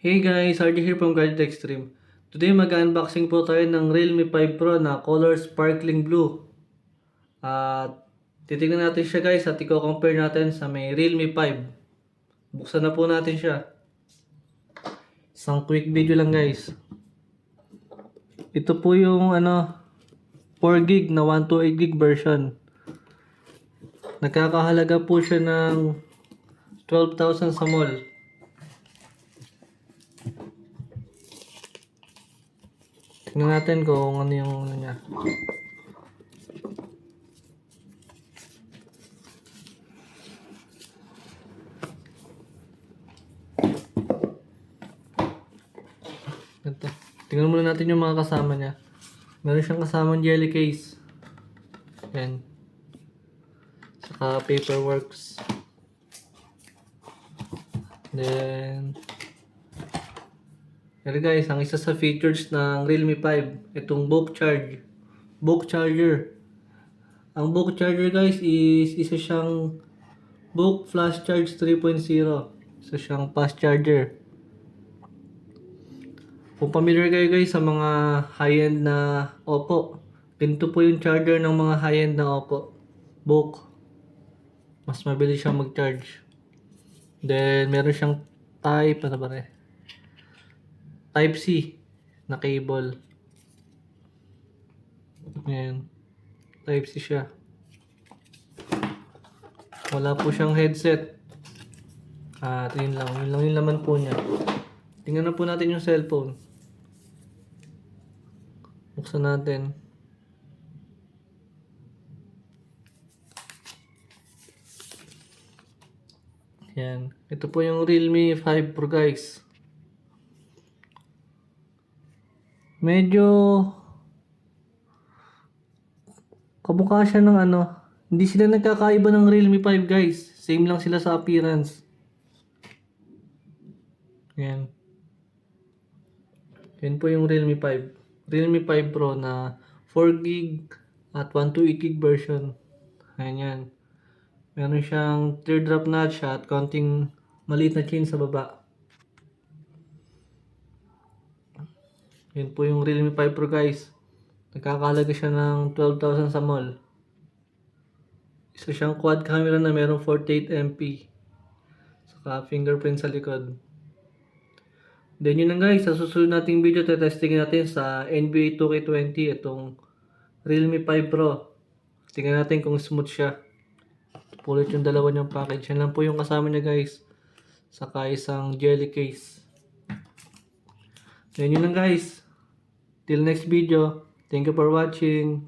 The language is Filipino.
Hey guys, RJ here from GADGET XTREME. Today mag-unboxing po tayo ng Realme 5 Pro na color sparkling blue. At titingnan natin siya guys at i-compare natin sa may Realme 5. Buksan na po natin siya. Isang quick video lang guys. Ito po yung 4GB na 128GB version. Nagkakahalaga po siya ng 12,000 sa mall. Tingnan natin kung ano yung niya. Ito. Tingnan muna natin yung mga kasama niya. Meron siyang kasamang jelly case. Yan. Saka paperworks. Then pero guys, ang isa sa features ng Realme 5, itong bulk charger. Ang bulk charger guys is isa siyang bulk flash charge 3.0. Isa siyang fast charger. Kung familiar kayo guys sa mga high-end na Oppo, ganito po yung charger ng mga high-end na Oppo. Bulk. Mas mabilis siyang mag-charge. Then meron siyang Type-C na cable. Ayan. Type-C siya. Wala po siyang headset. At yun lang. Yun lang yung laman po niya. Tingnan na po natin yung cellphone. Buksan natin. Ayan. Ito po yung Realme 5 Pro guys. Medyo kamukha siya ng hindi sila nagkakaiba ng Realme 5 guys. Same lang sila sa appearance. Yan. Yan po yung Realme 5. Realme 5 Pro na 4GB at 128GB version. Ayan yan. Meron siyang teardrop notch at konting maliit na chain sa baba. Yan po yung Realme 5 Pro guys. Nagkakahalaga siya ng 12,000 sa mall. Isa siyang quad camera na merong 48MP. Saka fingerprint sa likod. Then yun lang guys, sa susunod nating video testingin natin sa NBA 2K20 itong Realme 5 Pro. Tingnan natin kung smooth siya. Pulit yung dalawa niyang package. Yan lang po yung kasama niya guys. Saka isang jelly case. Then yun lang guys. Till next video. Thank you for watching.